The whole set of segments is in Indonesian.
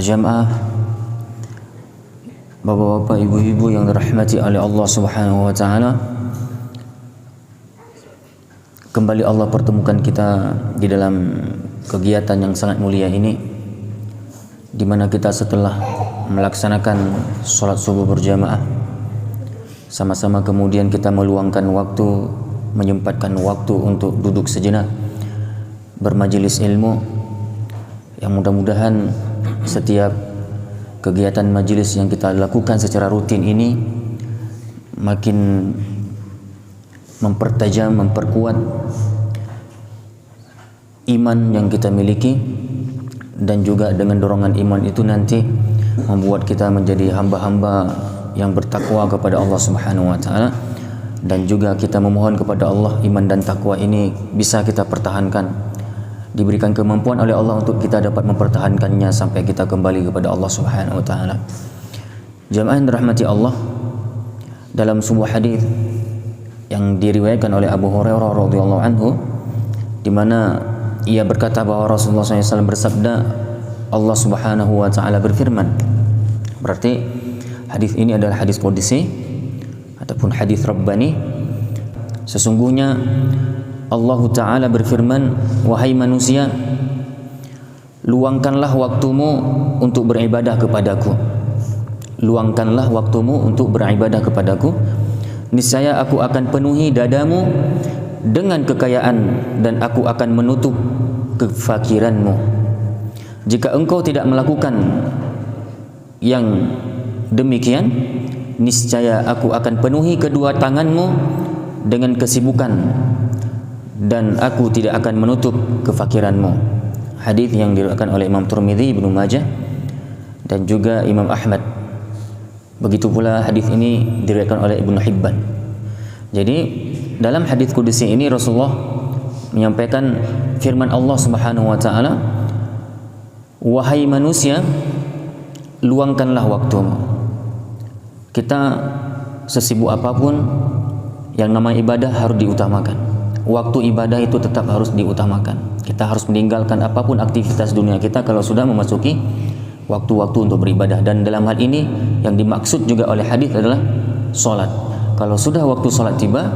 jamaah, bapak-bapak, ibu-ibu yang dirahmati oleh Allah Subhanahu wa taala. Kembali Allah pertemukan kita di dalam kegiatan yang sangat mulia ini, di mana kita setelah melaksanakan sholat subuh berjamaah, sama-sama kemudian kita meluangkan waktu, menyempatkan waktu untuk duduk sejenak bermajelis ilmu. Yang mudah-mudahan setiap kegiatan majelis yang kita lakukan secara rutin ini makin mempertajam, memperkuat iman yang kita miliki, dan juga dengan dorongan iman itu nanti membuat kita menjadi hamba-hamba yang bertakwa kepada Allah Subhanahu wa taala, dan juga kita memohon kepada Allah iman dan takwa ini bisa kita pertahankan, diberikan kemampuan oleh Allah untuk kita dapat mempertahankannya sampai kita kembali kepada Allah Subhanahu wa taala. Jamaah yang dirahmati Allah, dalam sebuah hadis yang diriwayatkan oleh Abu Hurairah radhiyallahu anhu, di mana ia berkata bahwa Rasulullah SAW bersabda, Allah Subhanahu wa taala berfirman. Berarti hadis ini adalah hadis qudsi ataupun hadis rabbani. Sesungguhnya Allah Ta'ala berfirman, wahai manusia, luangkanlah waktumu untuk beribadah kepadaku. Luangkanlah waktumu untuk beribadah kepadaku. Niscaya aku akan penuhi dadamu dengan kekayaan, dan aku akan menutup kefakiranmu. Jika engkau tidak melakukan yang demikian, niscaya aku akan penuhi kedua tanganmu dengan kesibukan, dan aku tidak akan menutup kefakiranmu. Hadis yang diriwayatkan oleh Imam Tirmidzi, Ibnu Majah, dan juga Imam Ahmad. Begitu pula hadis ini diriwayatkan oleh Ibnu Hibban. Jadi dalam hadis qudsi ini Rasulullah menyampaikan firman Allah Subhanahu wa taala, wahai manusia, luangkanlah waktumu. Kita sesibuk apapun, yang namanya ibadah harus diutamakan. Waktu ibadah itu tetap harus diutamakan. Kita harus meninggalkan apapun aktivitas dunia kita kalau sudah memasuki waktu-waktu untuk beribadah. Dan dalam hal ini yang dimaksud juga oleh hadis adalah sholat. Kalau sudah waktu sholat tiba,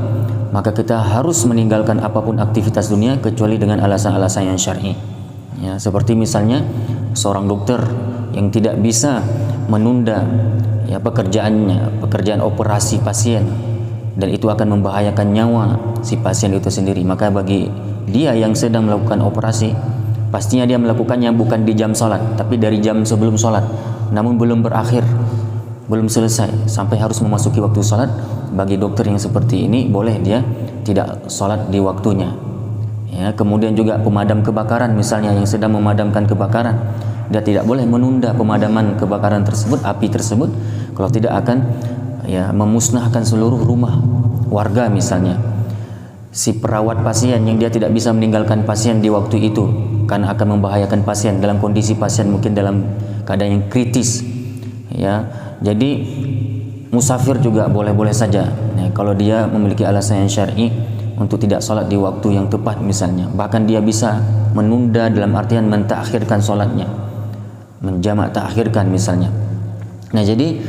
maka kita harus meninggalkan apapun aktivitas dunia kecuali dengan alasan-alasan yang syar'i. Ya, seperti misalnya seorang dokter yang tidak bisa menunda ya pekerjaan operasi pasien, dan itu akan membahayakan nyawa si pasien itu sendiri, maka bagi dia yang sedang melakukan operasi, pastinya dia melakukannya bukan di jam sholat, tapi dari jam sebelum sholat, namun belum berakhir, belum selesai sampai harus memasuki waktu sholat. Bagi dokter yang seperti ini boleh dia tidak sholat di waktunya. Ya, kemudian juga pemadam kebakaran misalnya yang sedang memadamkan kebakaran, dia tidak boleh menunda pemadaman kebakaran tersebut, api tersebut, kalau tidak akan ya memusnahkan seluruh rumah warga misalnya. Si perawat pasien yang dia tidak bisa meninggalkan pasien di waktu itu karena akan membahayakan pasien, dalam kondisi pasien mungkin dalam keadaan yang kritis ya. Jadi musafir juga boleh-boleh saja ya, kalau dia memiliki alasan yang syar'i untuk tidak sholat di waktu yang tepat misalnya. Bahkan dia bisa menunda dalam artian mentakhirkan sholatnya, menjamak takhirkan misalnya. Nah, jadi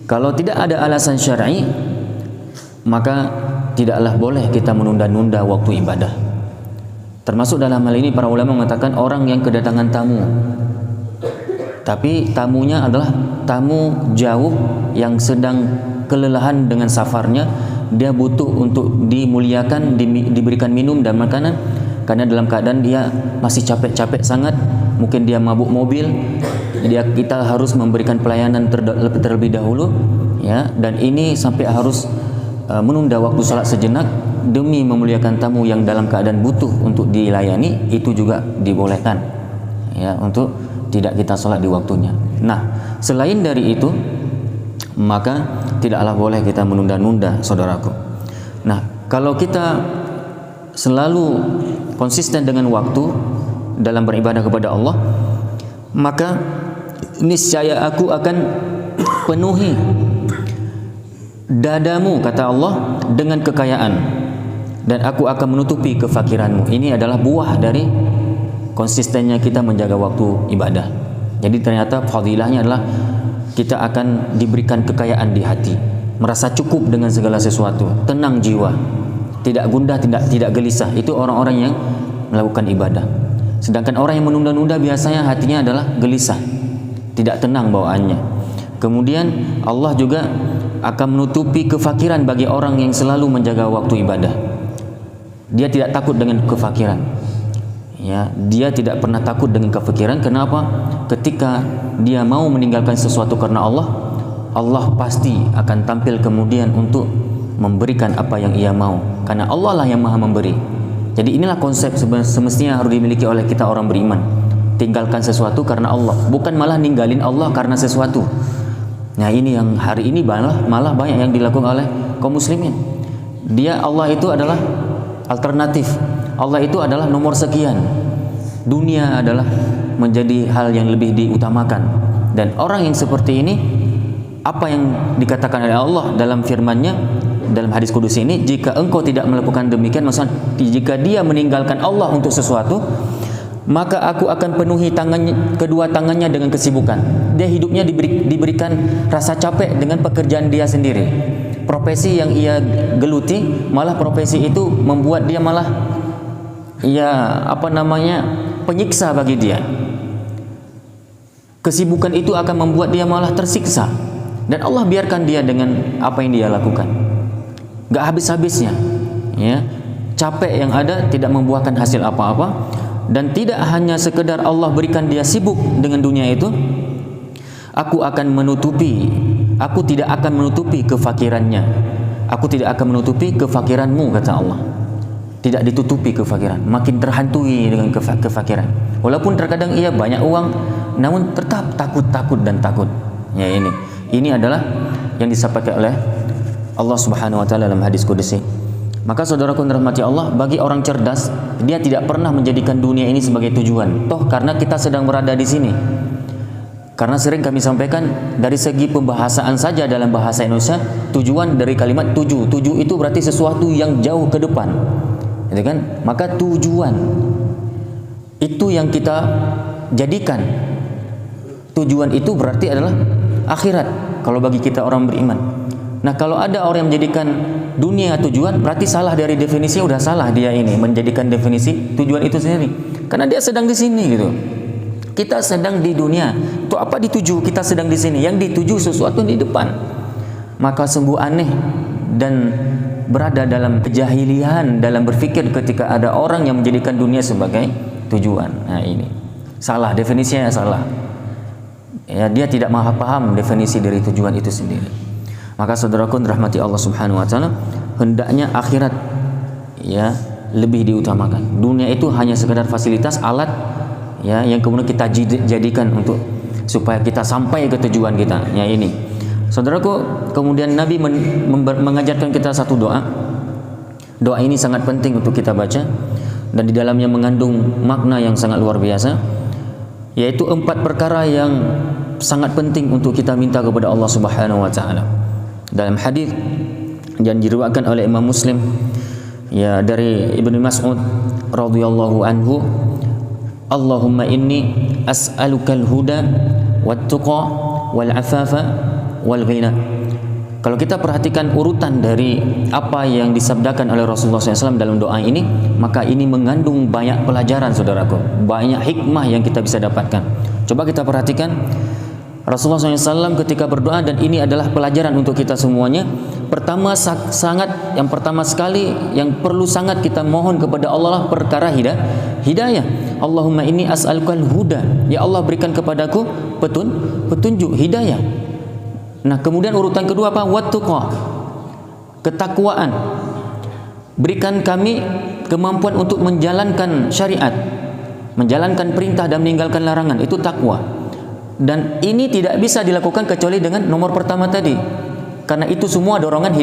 kalau tidak ada alasan syar'i, maka tidaklah boleh kita menunda-nunda waktu ibadah. Termasuk dalam hal ini para ulama mengatakan orang yang kedatangan tamu, tapi tamunya adalah tamu jauh yang sedang kelelahan dengan safarnya, dia butuh untuk dimuliakan, diberikan minum dan makanan, karena dalam keadaan dia masih capek-capek sangat, mungkin dia mabuk mobil, kita harus memberikan pelayanan terlebih dahulu ya, dan ini sampai harus menunda waktu salat sejenak demi memuliakan tamu yang dalam keadaan butuh untuk dilayani, itu juga dibolehkan ya, untuk tidak kita salat di waktunya. Nah, selain dari itu, maka tidaklah boleh kita menunda-nunda, saudaraku. Nah, kalau kita selalu konsisten dengan waktu dalam beribadah kepada Allah, maka niscaya aku akan penuhi dadamu, kata Allah, dengan kekayaan, dan aku akan menutupi kefakiranmu. Ini adalah buah dari konsistennya kita menjaga waktu ibadah Jadi ternyata fadilahnya adalah kita akan diberikan kekayaan di hati, merasa cukup dengan segala sesuatu, tenang jiwa, tidak gundah, tidak gelisah. Itu orang-orang yang melakukan ibadah. Sedangkan orang yang menunda-nunda biasanya hatinya adalah gelisah, tidak tenang bawaannya. Kemudian Allah juga akan menutupi kefakiran bagi orang yang selalu menjaga waktu ibadah. Dia tidak takut dengan kefakiran. Ya, dia tidak pernah takut dengan kefakiran. Kenapa? Ketika dia mau meninggalkan sesuatu karena Allah, Allah pasti akan tampil kemudian untuk memberikan apa yang ia mau, karena Allah lah yang maha memberi. Jadi inilah konsep semestinya harus dimiliki oleh kita orang beriman. Tinggalkan sesuatu karena Allah, bukan malah ninggalin Allah karena sesuatu. Nah, ini yang hari ini malah banyak yang dilakukan oleh kaum muslimin. Allah itu adalah alternatif, Allah itu adalah nomor sekian, dunia adalah menjadi hal yang lebih diutamakan. Dan orang yang seperti ini, apa yang dikatakan oleh Allah dalam firman-Nya dalam hadis kudusi ini, jika engkau tidak melakukan demikian, maksudnya jika dia meninggalkan Allah untuk sesuatu, maka aku akan penuhi kedua tangannya dengan kesibukan. Dia hidupnya diberikan rasa capek dengan pekerjaan dia sendiri. Profesi yang ia geluti, malah profesi itu membuat dia malah penyiksa bagi dia. Kesibukan itu akan membuat dia malah tersiksa. Dan Allah biarkan dia dengan apa yang dia lakukan. Gak habis-habisnya, ya. Capek yang ada tidak membuahkan hasil apa-apa. Dan tidak hanya sekedar Allah berikan dia sibuk dengan dunia itu, aku tidak akan menutupi kefakirannya. Aku tidak akan menutupi kefakiranmu, kata Allah. Tidak ditutupi kefakiran, makin terhantui dengan kefakiran. Walaupun terkadang ia banyak uang, namun tetap takut dan takut. Ya, ini adalah yang disampaikan oleh Allah Subhanahu wa taala dalam hadis kudusi. Maka saudaraku rahmati Allah, bagi orang cerdas, dia tidak pernah menjadikan dunia ini sebagai tujuan. Toh karena kita sedang berada di sini. Karena sering kami sampaikan, dari segi pembahasaan saja dalam bahasa Indonesia, tujuan dari kalimat tuju itu berarti sesuatu yang jauh ke depan, gitu kan? Maka tujuan itu yang kita jadikan. Tujuan itu berarti adalah akhirat kalau bagi kita orang beriman. Nah, kalau ada orang yang menjadikan dunia tujuan, berarti salah dari definisinya. Udah salah dia ini menjadikan definisi tujuan itu sendiri, karena dia sedang di sini, gitu. Kita sedang di dunia. Untuk apa dituju? Kita sedang di sini. Yang dituju sesuatu di depan. Maka sungguh aneh dan berada dalam kejahilian dalam berpikir ketika ada orang yang menjadikan dunia sebagai tujuan. Nah, ini salah, definisinya salah. Ya, dia tidak maha paham definisi dari tujuan itu sendiri. Maka saudaraku rahmati Allah Subhanahu wa taala, hendaknya akhirat ya lebih diutamakan. Dunia itu hanya sekedar fasilitas, alat ya yang kemudian kita jadikan untuk supaya kita sampai ke tujuan kita. Ya, ini. Saudaraku, kemudian Nabi mengajarkan kita satu doa. Doa ini sangat penting untuk kita baca dan di dalamnya mengandung makna yang sangat luar biasa, yaitu 4 perkara yang sangat penting untuk kita minta kepada Allah Subhanahu wa taala. Dalam hadis yang diriwayatkan oleh Imam Muslim ya dari Ibnu Mas'ud radhiyallahu anhu, Allahumma inni as'alukal huda wat tuqa wal afafa wal ghina. Kalau kita perhatikan urutan dari apa yang disabdakan oleh Rasulullah SAW dalam doa ini, maka ini mengandung banyak pelajaran, saudaraku, banyak hikmah yang kita bisa dapatkan. Coba kita perhatikan Rasulullah SAW ketika berdoa, dan ini adalah pelajaran untuk kita semuanya. Yang pertama sekali yang perlu sangat kita mohon kepada Allah lah perkara hidayah. Allahumma inni as'alukal huda. Ya Allah, berikan kepadaku petunjuk, hidayah. Nah, kemudian urutan kedua apa? Wattuqa, ketakwaan. Berikan kami kemampuan untuk menjalankan syariat, menjalankan perintah dan meninggalkan larangan. Itu takwa. Dan ini tidak bisa dilakukan kecuali dengan nomor pertama tadi, karena itu semua dorongan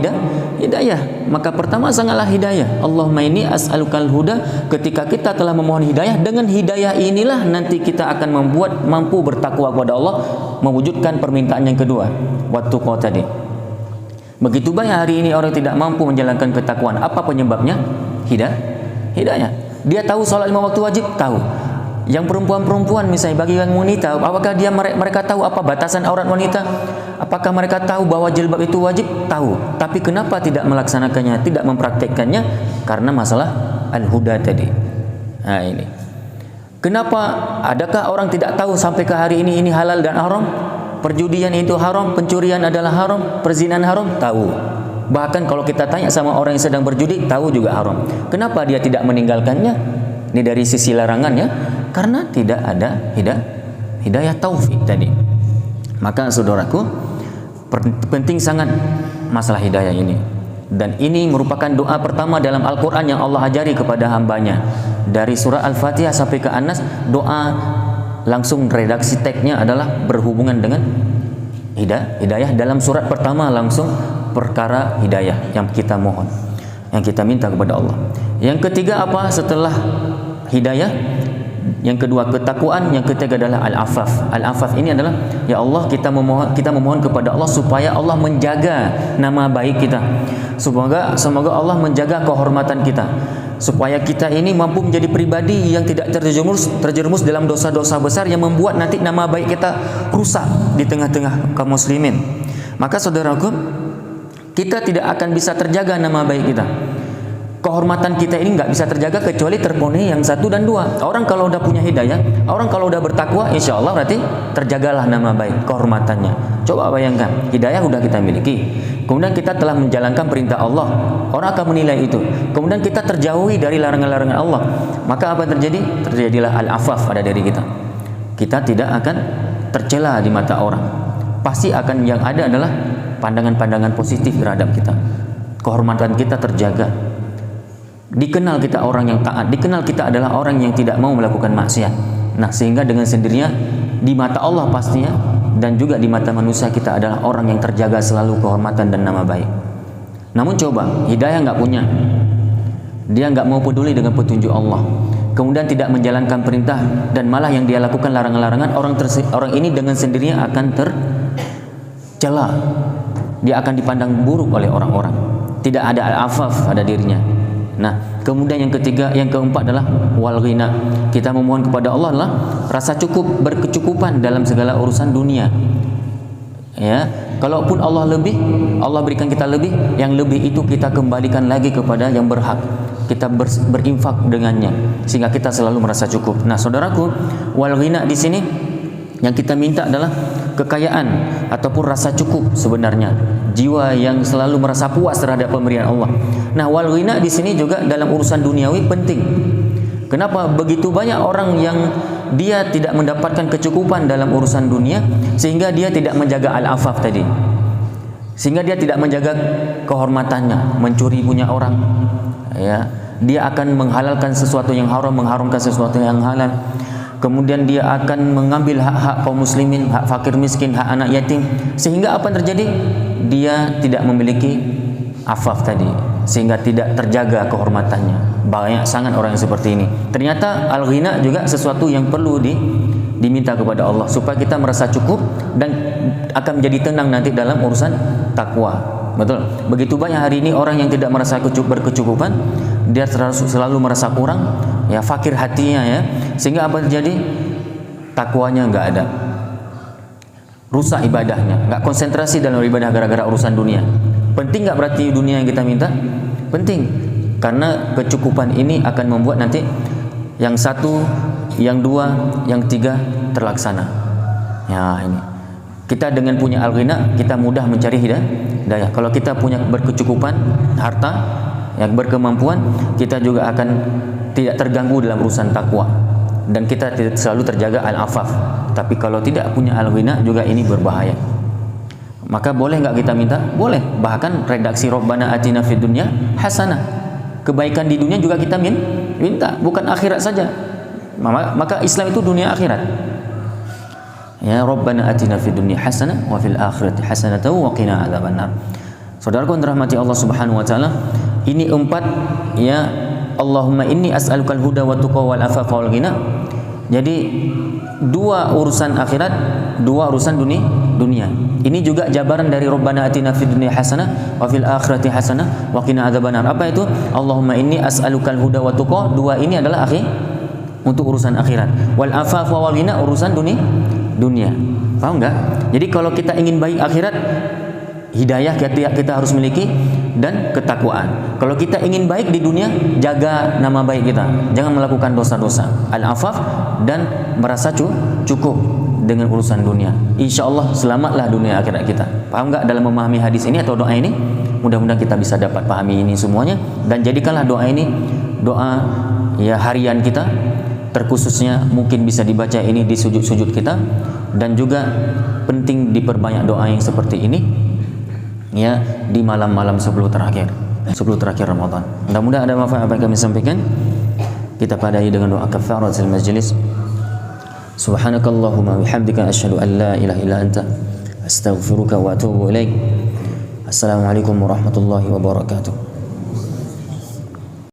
hidayah. Maka pertama sangatlah hidayah. Allahumma inni as'alukal huda. Ketika kita telah memohon hidayah, dengan hidayah inilah nanti kita akan mampu bertakwa kepada Allah, mewujudkan permintaan yang kedua, wattuqa tadi. Begitu banyak hari ini orang tidak mampu menjalankan ketakwaan. Apa penyebabnya? Hidayah. Dia tahu salat 5 waktu wajib, tahu. Yang perempuan-perempuan misalnya, bagi yang wanita, apakah mereka tahu apa batasan aurat wanita? Apakah mereka tahu bahwa jilbab itu wajib? Tahu. Tapi kenapa tidak melaksanakannya, tidak mempraktekkannya? Karena masalah al-huda tadi. Nah ini. Kenapa? Adakah orang tidak tahu sampai ke hari ini halal dan haram? Perjudian itu haram, pencurian adalah haram, perzinahan haram? Tahu. Bahkan kalau kita tanya sama orang yang sedang berjudi, tahu juga haram. Kenapa dia tidak meninggalkannya? Ini dari sisi larangannya. Karena tidak ada hidayah taufik tadi. Maka saudaraku, penting sangat masalah hidayah ini. Dan ini merupakan doa pertama dalam Al-Quran yang Allah ajari kepada hambanya. Dari surah Al-Fatihah sampai ke An-Nas, doa langsung redaksi teksnya adalah berhubungan dengan hidayah. Dalam surat pertama langsung perkara hidayah yang kita mohon, yang kita minta kepada Allah. Yang ketiga apa setelah hidayah? Yang kedua ketakwaan, yang ketiga adalah al-afaf. Al-afaf ini adalah, ya Allah, kita memohon kepada Allah supaya Allah menjaga nama baik kita. Semoga Allah menjaga kehormatan kita, supaya kita ini mampu menjadi pribadi yang tidak terjerumus dalam dosa-dosa besar yang membuat nanti nama baik kita rusak di tengah-tengah kaum muslimin. Maka saudaraku, kita tidak akan bisa terjaga nama baik kita. Kehormatan kita ini nggak bisa terjaga kecuali terpenuhi yang satu dan dua. Orang kalau udah punya hidayah, orang kalau udah bertakwa, insya Allah berarti terjagalah nama baik, kehormatannya. Coba bayangkan, hidayah udah kita miliki, kemudian kita telah menjalankan perintah Allah, orang akan menilai itu. Kemudian kita terjauhi dari larangan-larangan Allah, maka apa yang terjadi? Terjadilah al-afaf pada diri kita. Kita tidak akan tercela di mata orang. Pasti akan yang ada adalah pandangan-pandangan positif terhadap kita. Kehormatan kita terjaga. Dikenal kita orang yang taat, dikenal kita adalah orang yang tidak mau melakukan maksiat. Nah, sehingga dengan sendirinya di mata Allah pastinya dan juga di mata manusia kita adalah orang yang terjaga selalu kehormatan dan nama baik. Namun coba hidayah nggak punya, dia nggak mau peduli dengan petunjuk Allah, kemudian tidak menjalankan perintah dan malah yang dia lakukan larangan-larangan, orang ini dengan sendirinya akan tercela, dia akan dipandang buruk oleh orang-orang, tidak ada al-afaf pada dirinya. Nah, kemudian yang ketiga, yang keempat adalah wal ghina. Kita memohon kepada Allah adalah rasa cukup, berkecukupan dalam segala urusan dunia. Ya, kalaupun Allah berikan kita lebih, yang lebih itu kita kembalikan lagi kepada yang berhak. Kita berinfak dengannya sehingga kita selalu merasa cukup. Nah, saudaraku, wal ghina di sini yang kita minta adalah kekayaan ataupun rasa cukup sebenarnya, jiwa yang selalu merasa puas terhadap pemberian Allah. Nah, wal ghina di sini juga dalam urusan duniawi penting. Kenapa? Begitu banyak orang yang dia tidak mendapatkan kecukupan dalam urusan dunia sehingga dia tidak menjaga al-afaf tadi. Sehingga dia tidak menjaga kehormatannya, mencuri punya orang. Ya, dia akan menghalalkan sesuatu yang haram, mengharamkan sesuatu yang halal. Kemudian dia akan mengambil hak-hak kaum muslimin, hak fakir miskin, hak anak yatim, sehingga apa yang terjadi? Dia tidak memiliki afaf tadi, sehingga tidak terjaga kehormatannya. Banyak sangat orang yang seperti ini. Ternyata al-ghina juga sesuatu yang perlu diminta kepada Allah supaya kita merasa cukup dan akan menjadi tenang nanti dalam urusan takwa. Betul. Begitu banyak hari ini orang yang tidak merasa berkecukupan, dia selalu merasa kurang, ya, fakir hatinya, ya, sehingga apa terjadi? Takwanya nggak ada, rusak ibadahnya, nggak konsentrasi dalam ibadah gara-gara urusan dunia. Penting nggak berarti dunia yang kita minta? Penting, karena kecukupan ini akan membuat nanti yang satu, yang dua, yang tiga terlaksana. Ya, ini kita dengan punya al-ghina kita mudah mencari hidayah. Kalau kita punya berkecukupan harta, yang berkemampuan, kita juga akan tidak terganggu dalam urusan takwa dan kita selalu terjaga al-afaf. Tapi kalau tidak punya al-ghina juga ini berbahaya. Maka boleh nggak kita minta? Boleh. Bahkan redaksi Rabbana atina fid dunya hasanah, kebaikan di dunia juga kita minta, bukan akhirat saja. Maka Islam itu dunia akhirat. Ya, Rabbana atina fid dunya hasanah wa fil akhirati hasanatan wa qina adzabannar. Saudaraku yang dirahmati Allah Subhanahu wa taala, ini 4, ya, Allahumma inni as'alukal huda wa tuqa wal afafa wal ghina. Jadi 2 urusan akhirat, 2 urusan dunia. Ini juga jabaran dari Rabbana atina fid dunya hasanah wa fil akhirati hasanah wa qina adzabannar. Apa itu? Allahumma inni as'alukal huda wa tuqa. 2 ini adalah untuk urusan akhirat. Wal afaf wal ghina urusan dunia. Paham enggak? Jadi kalau kita ingin baik akhirat, hidayah kita harus miliki dan ketakwaan. Kalau kita ingin baik di dunia, jaga nama baik kita. Jangan melakukan dosa-dosa. Al-afaf dan merasa cukup dengan urusan dunia. Insyaallah selamatlah dunia akhirat kita. Paham enggak dalam memahami hadis ini atau doa ini? Mudah-mudahan kita bisa dapat pahami ini semuanya, dan jadikanlah doa ini doa ya harian kita, terkhususnya mungkin bisa dibaca ini di sujud-sujud kita, dan juga penting diperbanyak doa yang seperti ini ya di malam-malam sebelum terakhir Ramadan. Mudah-mudahan ada manfaat apa yang kami sampaikan. Kita padai dengan doa kafaratul majlis. Subhanakallahumma bihamdika asyhadu an la ilaha illa anta astaghfiruka wa atubu ilaik. Assalamualaikum warahmatullahi wabarakatuh.